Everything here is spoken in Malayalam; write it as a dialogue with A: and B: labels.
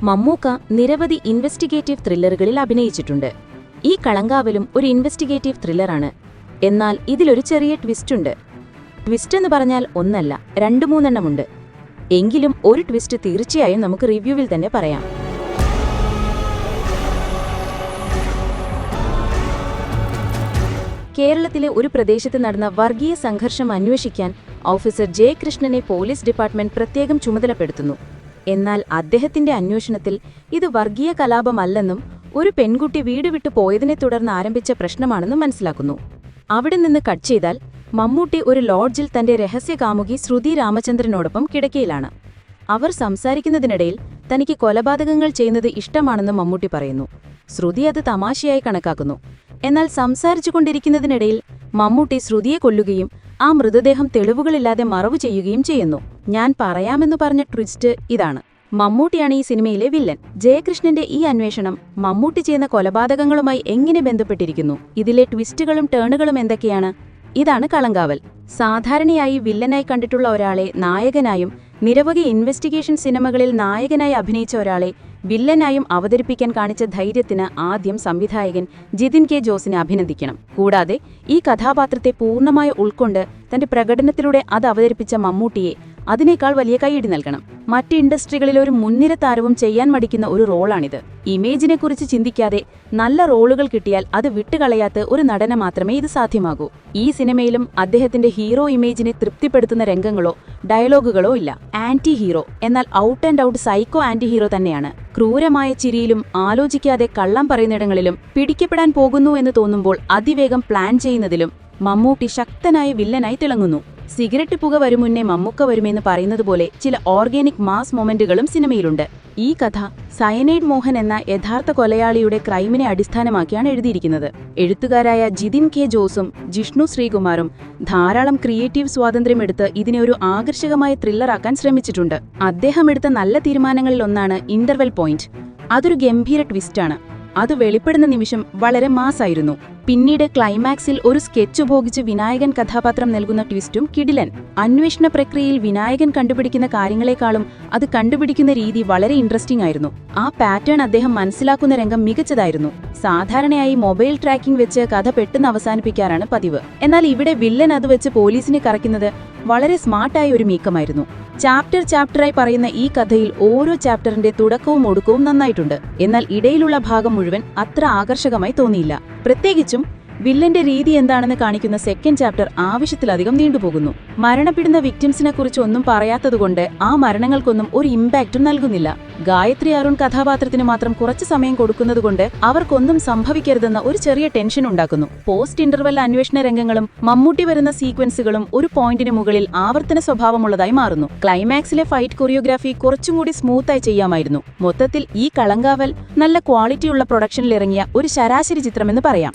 A: മമ്മൂക്ക നിരവധി ഇൻവെസ്റ്റിഗേറ്റീവ് ത്രില്ലറുകളിൽ അഭിനയിച്ചിട്ടുണ്ട്. ഈ കളങ്കാവലും ഒരു ഇൻവെസ്റ്റിഗേറ്റീവ് ത്രില്ലറാണ്. എന്നാൽ ഇതിലൊരു ചെറിയ ട്വിസ്റ്റുണ്ട്. ട്വിസ്റ്റ് എന്ന് പറഞ്ഞാൽ ഒന്നല്ല, 2-3 എങ്കിലും ഒരു ട്വിസ്റ്റ് തീർച്ചയായും നമുക്ക് റിവ്യൂവിൽ തന്നെ പറയാം. കേരളത്തിലെ ഒരു പ്രദേശത്ത് നടന്ന വർഗീയ സംഘർഷം അന്വേഷിക്കാൻ ഓഫീസർ ജെ കൃഷ്ണനെ പോലീസ് ഡിപ്പാർട്ട്മെന്റ് പ്രത്യേകം ചുമതലപ്പെടുത്തുന്നു. എന്നാൽ അദ്ദേഹത്തിന്റെ അന്വേഷണത്തിൽ ഇത് വർഗീയ കലാപമല്ലെന്നും ഒരു പെൺകുട്ടി വീട് വിട്ടു പോയതിനെ തുടർന്ന് ആരംഭിച്ച പ്രശ്നമാണെന്നും മനസ്സിലാക്കുന്നു. അവിടെ നിന്ന് കട്ട് ചെയ്താൽ മമ്മൂട്ടി ഒരു ലോഡ്ജിൽ തന്റെ രഹസ്യകാമുകി ശ്രുതി രാമചന്ദ്രനോടൊപ്പം കിടക്കയിലാണ്. അവർ സംസാരിക്കുന്നതിനിടയിൽ തനിക്ക് കൊലപാതകങ്ങൾ ചെയ്യുന്നത് ഇഷ്ടമാണെന്ന് മമ്മൂട്ടി പറയുന്നു. ശ്രുതി അത് തമാശയായി കണക്കാക്കുന്നു. എന്നാൽ സംസാരിച്ചുകൊണ്ടിരിക്കുന്നതിനിടയിൽ മമ്മൂട്ടി ശ്രുതിയെ കൊല്ലുകയും ആ മൃതദേഹം തെളിവുകളില്ലാതെ മറവു ചെയ്യുകയും ചെയ്യുന്നു. ഞാൻ പറയാമെന്ന് പറഞ്ഞ ട്വിസ്റ്റ് ഇതാണ്. മമ്മൂട്ടിയാണ് ഈ സിനിമയിലെ വില്ലൻ. ജയകൃഷ്ണന്റെ ഈ അന്വേഷണം മമ്മൂട്ടി ചെയ്യുന്ന കൊലപാതകങ്ങളുമായി എങ്ങനെ ബന്ധപ്പെട്ടിരിക്കുന്നു? ഇതിലെ ട്വിസ്റ്റുകളും ടേണുകളും എന്തൊക്കെയാണ്? ഇതാണ് കളങ്കാവൽ. സാധാരണയായി വില്ലനായി കണ്ടിട്ടുള്ള ഒരാളെ നായകനായും നിരവധി ഇൻവെസ്റ്റിഗേഷൻ സിനിമകളിൽ നായകനായി അഭിനയിച്ച ഒരാളെ വില്ലനായും അവതരിപ്പിക്കാൻ കാണിച്ച ധൈര്യത്തിന് ആദ്യം സംവിധായകൻ ജിതിൻ കെ ജോസിനെ അഭിനന്ദിക്കണം. കൂടാതെ ഈ കഥാപാത്രത്തെ പൂർണ്ണമായി ഉൾക്കൊണ്ട് തന്റെ പ്രകടനത്തിലൂടെ അത് അവതരിപ്പിച്ച മമ്മൂട്ടിയെ അതിനേക്കാൾ വലിയ കൈയടി നൽകണം. മറ്റ് ഇൻഡസ്ട്രികളിലെ ഒരു മുൻനിര താരവും ചെയ്യാൻ മടിക്കുന്ന ഒരു റോളാണിത്. ഇമേജിനെക്കുറിച്ച് ചിന്തിക്കാതെ നല്ല റോളുകൾ കിട്ടിയാൽ അത് വിട്ടുകളയാത്ത ഒരു നടന് മാത്രമേ ഇത് സാധ്യമാകൂ. ഈ സിനിമയിലും അദ്ദേഹത്തിന്റെ ഹീറോ ഇമേജിനെ തൃപ്തിപ്പെടുത്തുന്ന രംഗങ്ങളോ ഡയലോഗുകളോ ഇല്ല. ആന്റി ഹീറോ, എന്നാൽ out and out psycho anti hero തന്നെയാണ്. ക്രൂരമായ ചിരിയിലും ആലോചിക്കാതെ കള്ളം പറയുന്നിടങ്ങളിലും പിടിക്കപ്പെടാൻ പോകുന്നു എന്ന് തോന്നുമ്പോൾ അതിവേഗം പ്ലാൻ ചെയ്യുന്നതിലും മമ്മൂട്ടി ശക്തനായ വില്ലനായി തിളങ്ങുന്നു. സിഗരറ്റ് പുക വരും മുന്നേ മമ്മൂക്ക വരുമെന്ന് പറയുന്നതുപോലെ ചില ഓർഗാനിക് മാസ് മൊമെന്റുകളും സിനിമയിലുണ്ട്. ഈ കഥ സയനൈഡ് മോഹൻ എന്ന യഥാർത്ഥ കൊലയാളിയുടെ ക്രൈമിനെ അടിസ്ഥാനമാക്കിയാണ് എഴുതിയിരിക്കുന്നത്. എഴുത്തുകാരായ ജിതിൻ കെ ജോസും ജിഷ്ണു ശ്രീകുമാറും ധാരാളം ക്രിയേറ്റീവ് സ്വാതന്ത്ര്യമെടുത്ത് ഇതിനെ ഒരു ആകർഷകമായ ത്രില്ലറാക്കാൻ ശ്രമിച്ചിട്ടുണ്ട്. അദ്ദേഹം എടുത്ത നല്ല തീരുമാനങ്ങളിലൊന്നാണ് ഇന്റർവെൽ പോയിന്റ്. അതൊരു ഗംഭീര ട്വിസ്റ്റാണ്. അത് വെളിപ്പെടുന്ന നിമിഷം വളരെ മാസായിരുന്നു. പിന്നീട് ക്ലൈമാക്സിൽ ഒരു സ്കെച്ച് ഉപയോഗിച്ച് വിനായകൻ കഥാപാത്രം നൽകുന്ന ട്വിസ്റ്റും കിടിലൻ. അന്വേഷണ പ്രക്രിയയിൽ വിനായകൻ കണ്ടുപിടിക്കുന്ന കാര്യങ്ങളെക്കാളും അത് കണ്ടുപിടിക്കുന്ന രീതി വളരെ ഇൻട്രസ്റ്റിംഗ് ആയിരുന്നു. ആ പാറ്റേൺ അദ്ദേഹം മനസ്സിലാക്കുന്ന രംഗം മികച്ചതായിരുന്നു. സാധാരണയായി മൊബൈൽ ട്രാക്കിംഗ് വെച്ച് കഥ പെട്ടെന്ന് അവസാനിപ്പിക്കാറാണ് പതിവ്. എന്നാൽ ഇവിടെ വില്ലൻ അത് വെച്ച് പോലീസിനെ കറക്കുന്നത് വളരെ സ്മാർട്ടായ ഒരു നീക്കമായിരുന്നു. ചാപ്റ്ററായി പറയുന്ന ഈ കഥയിൽ ഓരോ ചാപ്റ്ററിന്റെ തുടക്കവും ഒടുക്കവും നന്നായിട്ടുണ്ട്. എന്നാൽ ഇടയിലുള്ള ഭാഗം മുഴുവൻ അത്ര ആകർഷകമായി തോന്നിയില്ല. പ്രത്യേകിച്ചും വില്ലന്റെ രീതി എന്താണെന്ന് കാണിക്കുന്ന സെക്കൻഡ് ചാപ്റ്റർ ആവശ്യത്തിലധികം നീണ്ടുപോകുന്നു. മരണപ്പെടുന്ന വിക്ടിംസിനെ കുറിച്ച് ഒന്നും പറയാത്തതുകൊണ്ട് ആ മരണങ്ങൾക്കൊന്നും ഒരു ഇമ്പാക്റ്റും നൽകുന്നില്ല. ഗായത്രി അരുൺ കഥാപാത്രത്തിന് മാത്രം കുറച്ചു സമയം കൊടുക്കുന്നതുകൊണ്ട് അവർക്കൊന്നും സംഭവിക്കരുതെന്ന ഒരു ചെറിയ ടെൻഷൻ ഉണ്ടാക്കുന്നു. പോസ്റ്റ് ഇന്റർവെൽ അന്വേഷണ രംഗങ്ങളും മമ്മൂട്ടി വരുന്ന സീക്വൻസുകളും ഒരു പോയിന്റിന് മുകളിൽ ആവർത്തന സ്വഭാവമുള്ളതായി മാറുന്നു. ക്ലൈമാക്സിലെ ഫൈറ്റ് കൊറിയോഗ്രാഫി കുറച്ചും കൂടി സ്മൂത്തായി ചെയ്യാമായിരുന്നു. മൊത്തത്തിൽ ഈ കളങ്കാവൽ നല്ല ക്വാളിറ്റിയുള്ള പ്രൊഡക്ഷനിലിറങ്ങിയ ഒരു ശരാശരി ചിത്രമെന്ന് പറയാം.